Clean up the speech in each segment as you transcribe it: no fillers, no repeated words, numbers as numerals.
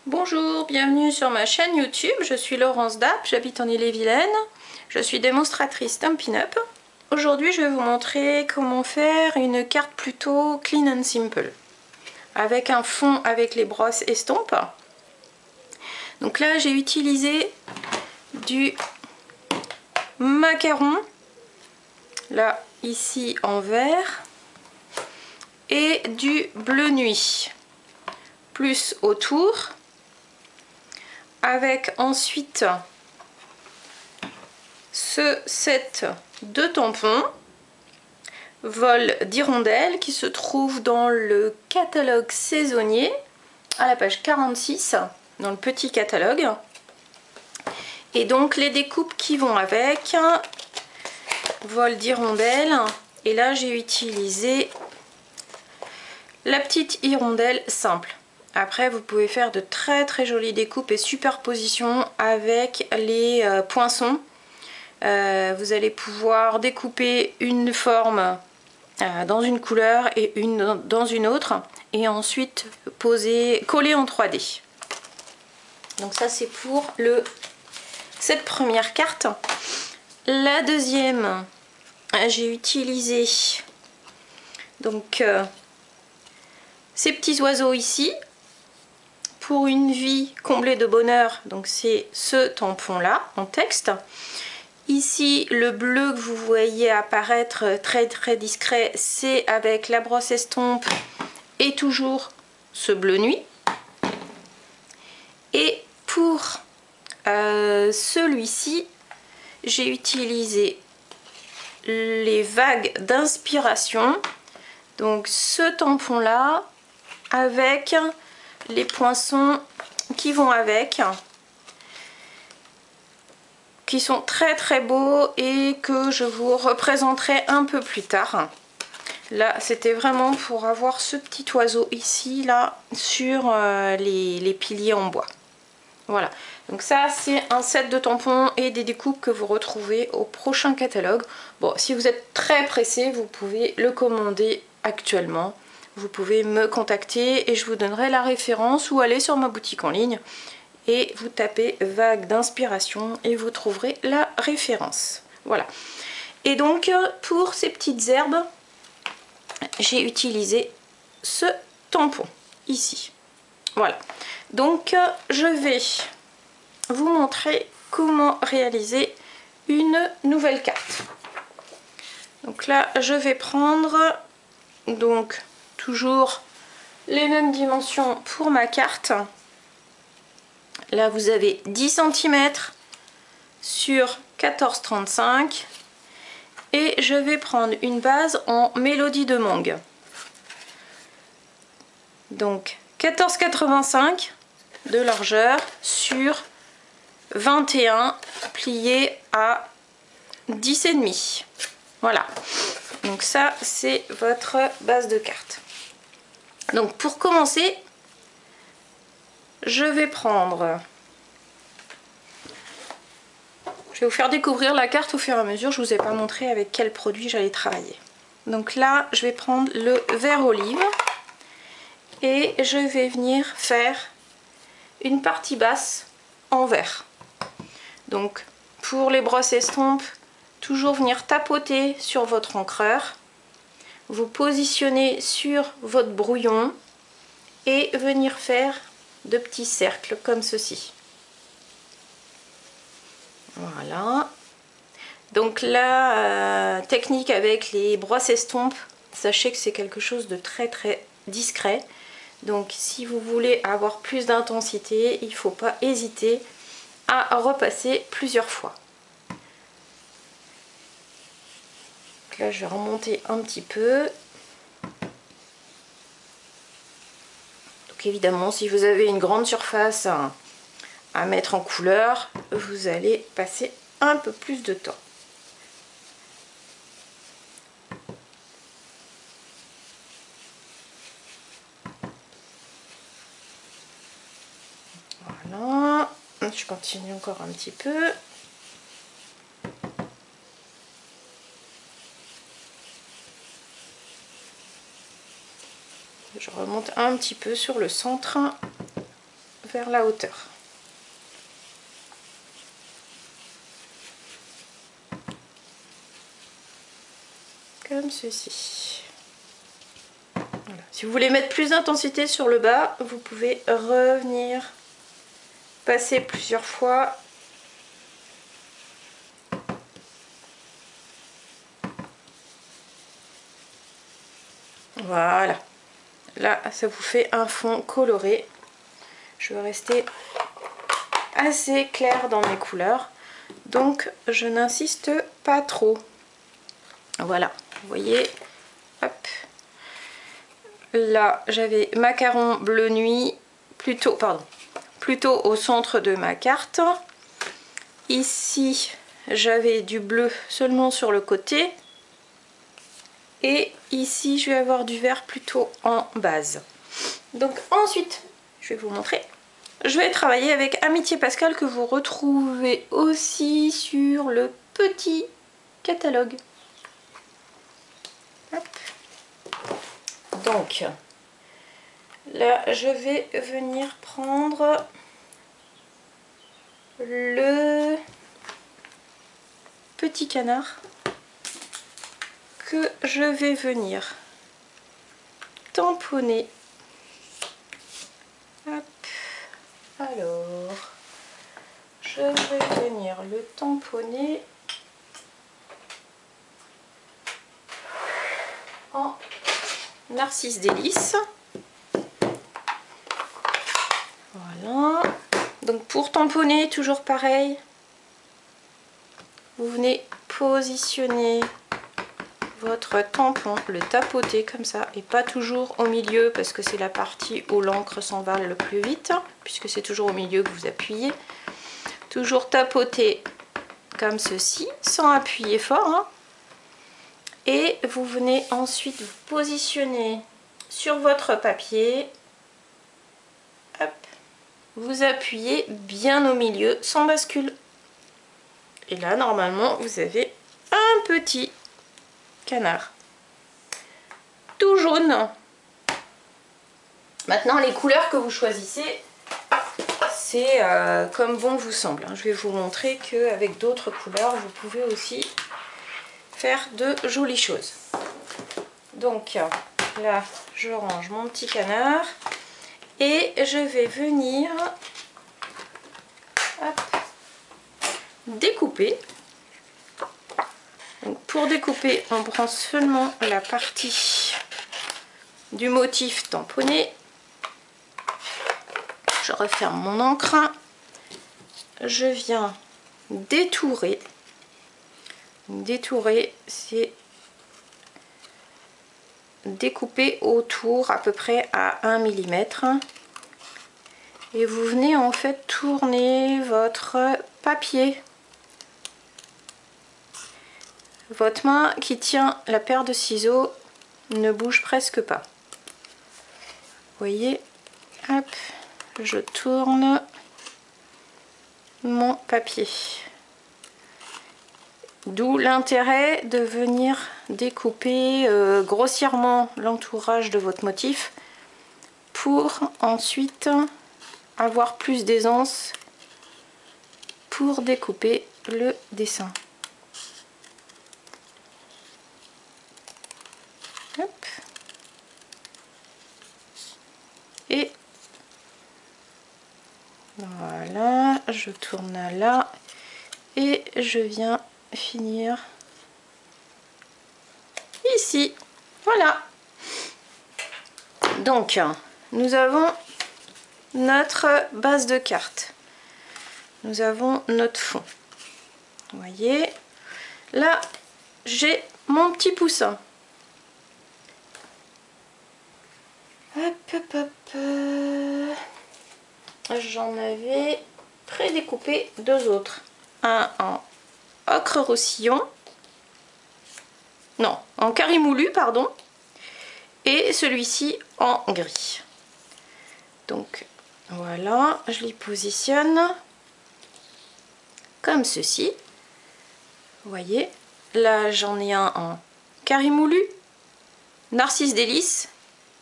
Bonjour, bienvenue sur ma chaîne YouTube, je suis Laurence Dapp, j'habite en Ille-et-Vilaine, je suis démonstratrice Stampin' Up. Aujourd'hui je vais vous montrer comment faire une carte plutôt clean and simple, avec un fond avec les brosses estampes. Donc là j'ai utilisé du macaron, là ici en vert, et du bleu nuit, plus autour, avec ensuite ce set de tampons vol d'hirondelle qui se trouve dans le catalogue saisonnier à la page 46 dans le petit catalogue, et donc les découpes qui vont avec, vol d'hirondelle, et là j'ai utilisé la petite hirondelle simple. Après vous pouvez faire de très jolies découpes et superpositions avec les poinçons. Vous allez pouvoir découper une forme dans une couleur et une dans une autre, et ensuite coller en 3D. Donc ça c'est pour cette première carte. La deuxième, j'ai utilisé donc ces petits oiseaux ici pour une vie comblée de bonheur. Donc c'est ce tampon là en texte. Ici, le bleu que vous voyez apparaître très discret, c'est avec la brosse estompe et toujours ce bleu nuit. Et pour celui-ci, j'ai utilisé les vagues d'inspiration. Donc ce tampon là, avec les poinçons qui vont avec, qui sont très beaux et que je vous représenterai un peu plus tard. Là c'était vraiment pour avoir ce petit oiseau ici là sur les piliers en bois. Voilà, donc ça c'est un set de tampons et des découpes que vous retrouvez au prochain catalogue. Bon, si vous êtes très pressé, vous pouvez le commander actuellement. Vous pouvez me contacter et je vous donnerai la référence, ou aller sur ma boutique en ligne et vous tapez vague d'inspiration et vous trouverez la référence. Voilà. Et donc pour ces petites herbes, j'ai utilisé ce tampon ici. Voilà. Donc je vais vous montrer comment réaliser une nouvelle carte. Donc là je vais prendre donc toujours les mêmes dimensions pour ma carte. Là vous avez 10 cm sur 14,35, et je vais prendre une base en mélodie de mangue. Donc 14,85 de largeur sur 21 plié à 10,5. Voilà. Donc ça c'est votre base de carte. Donc pour commencer, je vais vous faire découvrir la carte au fur et à mesure. Je vous ai pas montré avec quel produit j'allais travailler. Donc là, je vais prendre le vert olive et je vais venir faire une partie basse en vert. Donc pour les brosses estampes, toujours venir tapoter sur votre encreur, vous positionner sur votre brouillon et venir faire de petits cercles comme ceci. Voilà. Donc la technique avec les brosses estampes, sachez que c'est quelque chose de très discret. Donc si vous voulez avoir plus d'intensité, il ne faut pas hésiter à repasser plusieurs fois. Donc là je vais remonter un petit peu. Donc évidemment, si vous avez une grande surface à mettre en couleur, vous allez passer un peu plus de temps. Voilà, je continue encore un petit peu. Je remonte un petit peu sur le centre vers la hauteur. Comme ceci. Voilà. Si vous voulez mettre plus d'intensité sur le bas, vous pouvez revenir passer plusieurs fois. Voilà. Là, ça vous fait un fond coloré. Je veux rester assez clair dans mes couleurs. Donc, je n'insiste pas trop. Voilà. Vous voyez. Hop. Là, j'avais macaron bleu nuit. Plutôt au centre de ma carte. Ici, j'avais du bleu seulement sur le côté. Et ici, je vais avoir du vert plutôt en base. Donc ensuite, je vais vous montrer. Je vais travailler avec Amitié Pascal que vous retrouvez aussi sur le petit catalogue. Hop. Donc, là, je vais venir prendre le petit canard que je vais venir tamponner. Hop. Alors, je vais venir le tamponner en Narcisse Délice. Voilà. Donc pour tamponner, toujours pareil, vous venez positionner votre tampon, le tapoter comme ça, et pas toujours au milieu parce que c'est la partie où l'encre s'envale le plus vite, puisque c'est toujours au milieu que vous appuyez. Toujours tapoter comme ceci, sans appuyer fort, hein. Et vous venez ensuite vous positionner sur votre papier. Hop. Vous appuyez bien au milieu sans bascule. Et là, normalement, vous avez un petit canard tout jaune. Maintenant, les couleurs que vous choisissez, c'est comme bon vous semble. Je vais vous montrer qu'avec d'autres couleurs, vous pouvez aussi faire de jolies choses. Donc là, je range mon petit canard et je vais venir hop, découper. Donc, pour découper, on prend seulement la partie du motif tamponné. Je referme mon encre. Je viens détourer. Détourer, c'est découper autour à peu près à 1 mm. Et vous venez en fait tourner votre papier. Votre main qui tient la paire de ciseaux ne bouge presque pas. Vous voyez, hop, je tourne mon papier. D'où l'intérêt de venir découper grossièrement l'entourage de votre motif pour ensuite avoir plus d'aisance pour découper le dessin. Hop. Et voilà, je tourne là et je viens finir ici. Voilà. Donc, nous avons notre base de carte. Nous avons notre fond. Vous voyez, là, j'ai mon petit poussin. Hop, hop, hop. J'en avais prédécoupé deux autres. Un en ocre roussillon. Non, en carimoulu, pardon. Et celui-ci en gris. Donc, voilà, je les positionne comme ceci. Vous voyez, là, j'en ai un en carimoulu, Narcisse Délice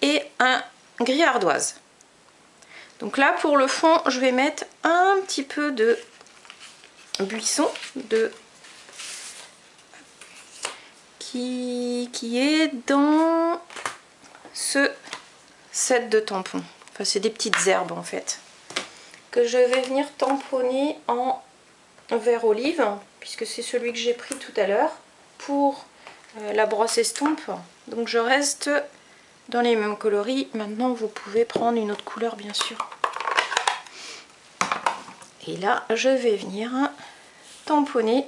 et un gris ardoise. Donc là pour le fond je vais mettre un petit peu de buisson qui est dans ce set de tampons. Enfin c'est des petites herbes en fait. Que je vais venir tamponner en vert olive. Puisque c'est celui que j'ai pris tout à l'heure pour la brosse estompe. Donc je reste dans les mêmes coloris. Maintenant vous pouvez prendre une autre couleur bien sûr. Et là je vais venir tamponner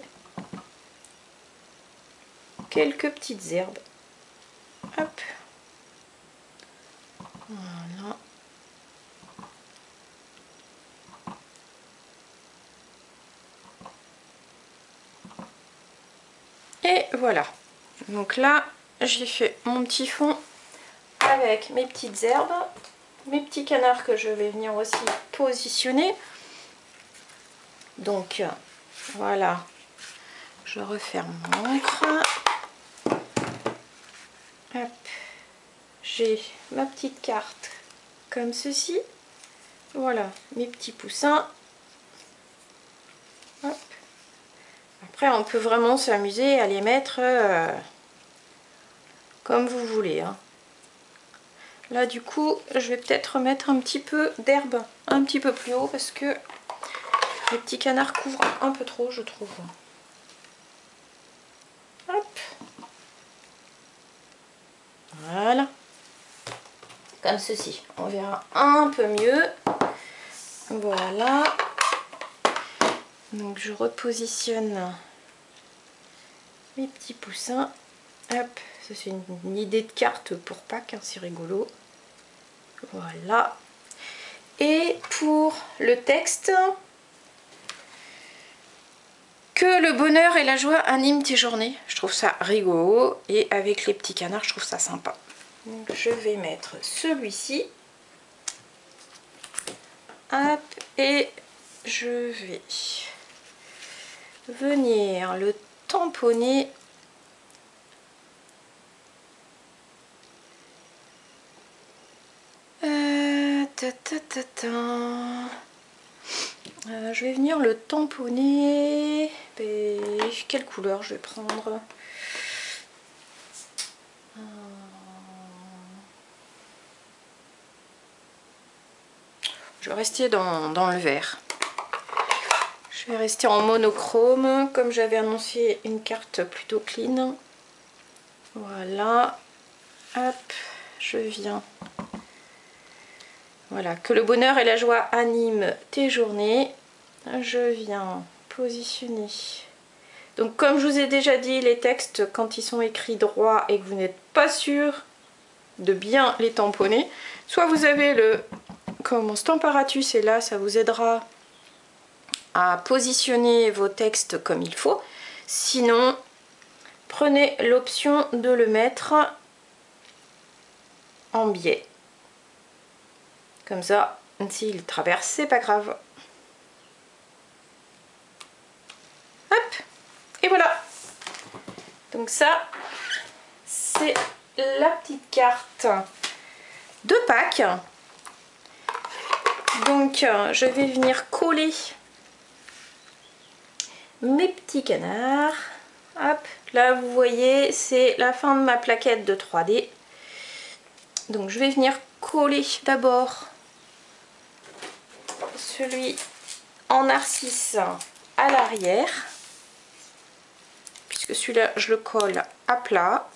quelques petites herbes. Hop. Voilà. Et voilà. Donc là j'ai fait mon petit fond avec mes petites herbes, mes petits canards que je vais venir aussi positionner. Donc voilà, je referme mon encre. Hop. J'ai ma petite carte comme ceci. Voilà, mes petits poussins. Hop. Après on peut vraiment s'amuser à les mettre comme vous voulez, hein. Là du coup je vais peut-être remettre un petit peu d'herbe un petit peu plus haut parce que les petits canards couvrent un peu trop je trouve. Hop. Voilà. Comme ceci. On verra un peu mieux. Voilà. Donc je repositionne mes petits poussins. Hop. Ça c'est une idée de carte pour Pâques, hein, c'est rigolo. Voilà. Et pour le texte, que le bonheur et la joie animent tes journées. Je trouve ça rigolo et avec les petits canards, je trouve ça sympa. Donc je vais mettre celui-ci. Hop, et je vais venir le tamponner je vais venir le tamponner. Quelle couleur je vais prendre? Je vais rester dans le vert. Je vais rester en monochrome comme j'avais annoncé une carte plutôt clean. Voilà. Hop, je viens. Voilà, que le bonheur et la joie animent tes journées. Je viens positionner. Donc comme je vous ai déjà dit, les textes quand ils sont écrits droit et que vous n'êtes pas sûr de bien les tamponner, soit vous avez le Stamparatus et là ça vous aidera à positionner vos textes comme il faut. Sinon, prenez l'option de le mettre en biais. Comme ça, s'il traverse, c'est pas grave. Hop, et voilà. Donc ça, c'est la petite carte de Pâques. Donc, je vais venir coller mes petits canards. Hop, là vous voyez, c'est la fin de ma plaquette de 3D. Donc je vais venir coller d'abord celui en narcisse à l'arrière, puisque celui-là je le colle à plat.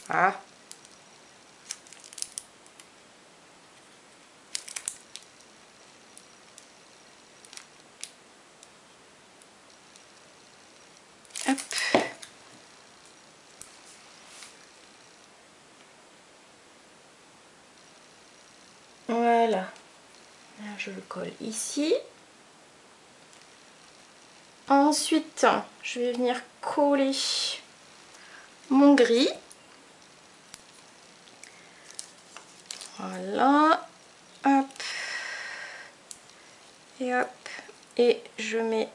Voilà. Hop. Voilà. Là, je le colle ici. Ensuite, je vais venir coller mon gris. Voilà. Hop. Et hop. Et je mets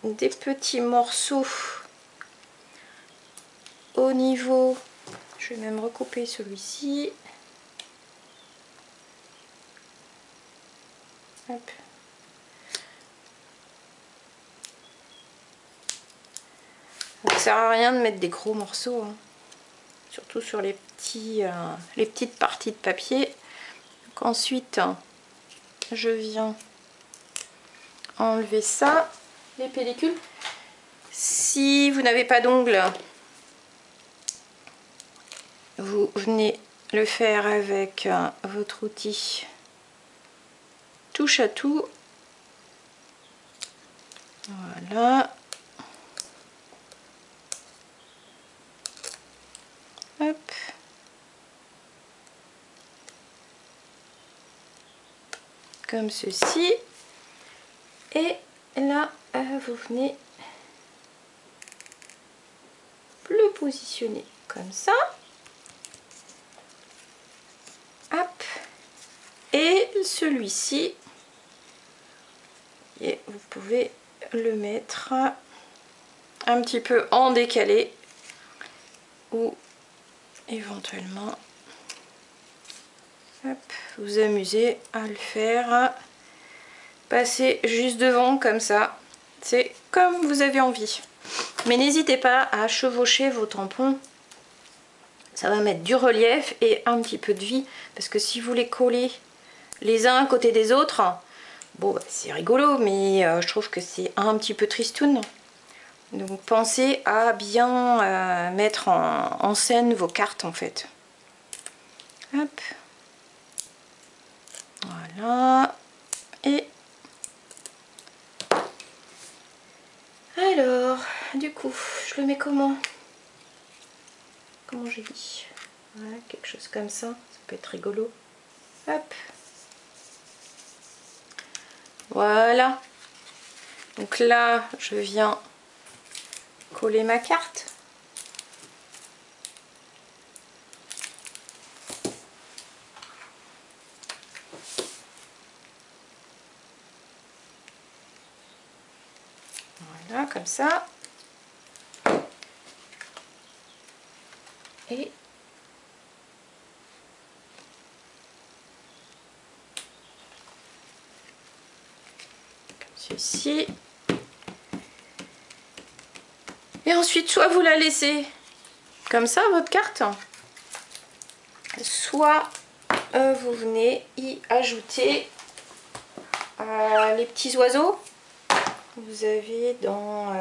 des petits morceaux au niveau Je vais même recouper celui-ci. Hop. Ça ne sert à rien de mettre des gros morceaux, hein. Surtout sur les petites parties de papier. Donc ensuite, je viens enlever ça, les pellicules. Si vous n'avez pas d'ongles, vous venez le faire avec votre outil touche à tout. Voilà. Hop. Comme ceci. Et là, vous venez le positionner comme ça. Hop. Et celui-ci, et vous pouvez le mettre un petit peu en décalé ou éventuellement hop, vous amuser à le faire passer juste devant comme ça. C'est comme vous avez envie. Mais n'hésitez pas à chevaucher vos tampons. Ça va mettre du relief et un petit peu de vie. Parce que si vous les collez les uns à côté des autres, bon, bah, c'est rigolo, mais je trouve que c'est un petit peu tristoun. Donc pensez à bien mettre en scène vos cartes en fait. Hop. Voilà. Et alors, du coup, je le mets comment? Comment j'ai dit? Voilà, quelque chose comme ça. Ça peut être rigolo. Hop. Voilà. Donc là, je viens coller ma carte. Voilà, comme ça. Et comme ceci. Et ensuite, soit vous la laissez comme ça, votre carte, soit vous venez y ajouter les petits oiseaux. Vous avez dans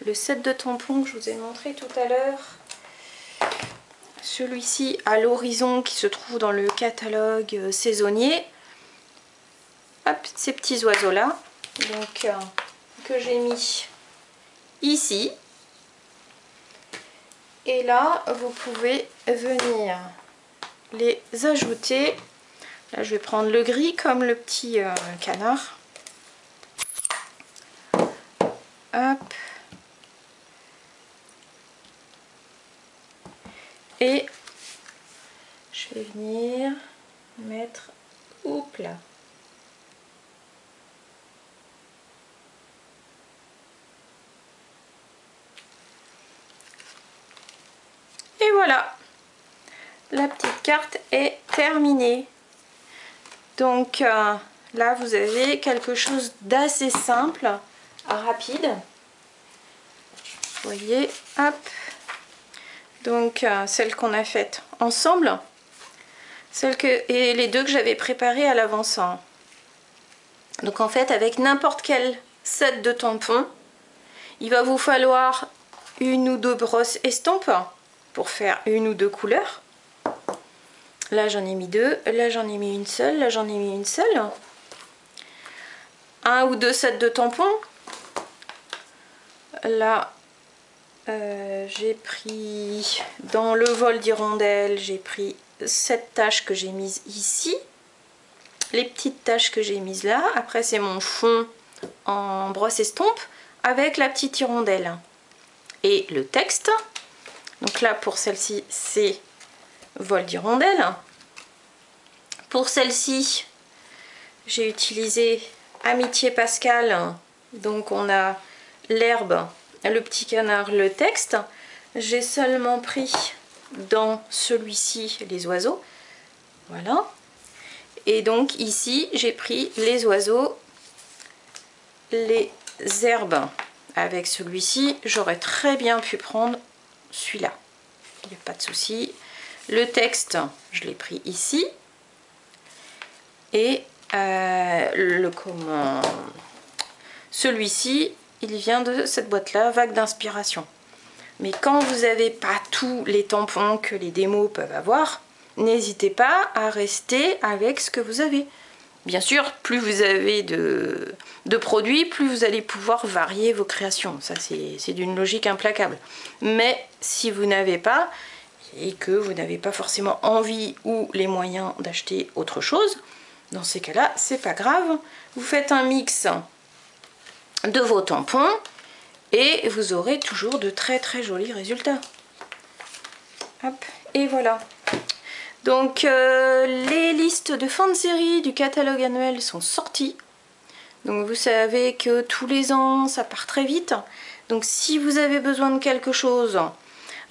le set de tampons que je vous ai montré tout à l'heure, celui-ci à l'horizon qui se trouve dans le catalogue saisonnier. Hop, ces petits oiseaux là, donc que j'ai mis ici. Et là, vous pouvez venir les ajouter. Là, je vais prendre le gris comme le petit canard. Hop. Et je vais venir mettre au plat. Et voilà, la petite carte est terminée. Donc là, vous avez quelque chose d'assez simple, rapide. Vous voyez, hop. Donc celle qu'on a faite ensemble, et les deux que j'avais préparées à l'avance. Donc en fait, avec n'importe quel set de tampons, il va vous falloir une ou deux brosses estampes pour faire une ou deux couleurs. Là j'en ai mis deux, là j'en ai mis une seule, là j'en ai mis une seule. Un ou deux sets de tampons. Là j'ai pris dans le vol d'hirondelle, j'ai pris cette tache que j'ai mise ici, les petites taches que j'ai mises là. Après c'est mon fond en brosse estompe avec la petite hirondelle et le texte. Donc là pour celle-ci c'est vol d'hirondelle. Pour celle-ci j'ai utilisé Amitié Pascal, donc on a l'herbe, le petit canard, le texte. J'ai seulement pris dans celui-ci les oiseaux. Voilà. Et donc ici, j'ai pris les oiseaux, les herbes. Avec celui-ci, j'aurais très bien pu prendre celui-là. Il n'y a pas de souci. Le texte, je l'ai pris ici. Et celui-ci, il vient de cette boîte-là, Vague d'inspiration. Mais quand vous n'avez pas tous les tampons que les démos peuvent avoir, n'hésitez pas à rester avec ce que vous avez. Bien sûr, plus vous avez de produits, plus vous allez pouvoir varier vos créations. Ça, c'est d'une logique implacable. Mais si vous n'avez pas, et que vous n'avez pas forcément envie ou les moyens d'acheter autre chose, dans ces cas-là, c'est pas grave. Vous faites un mix de vos tampons et vous aurez toujours de très très jolis résultats. Hop, et voilà. Donc les listes de fin de série du catalogue annuel sont sorties. Donc vous savez que tous les ans ça part très vite. Donc si vous avez besoin de quelque chose,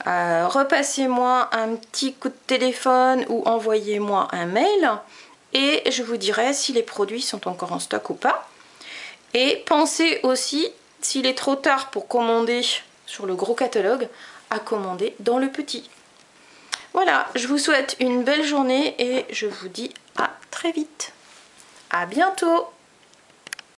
repassez-moi un petit coup de téléphone ou envoyez-moi un mail et je vous dirai si les produits sont encore en stock ou pas. Et pensez aussi, s'il est trop tard pour commander sur le gros catalogue, à commander dans le petit. Voilà, je vous souhaite une belle journée et je vous dis à très vite. À bientôt!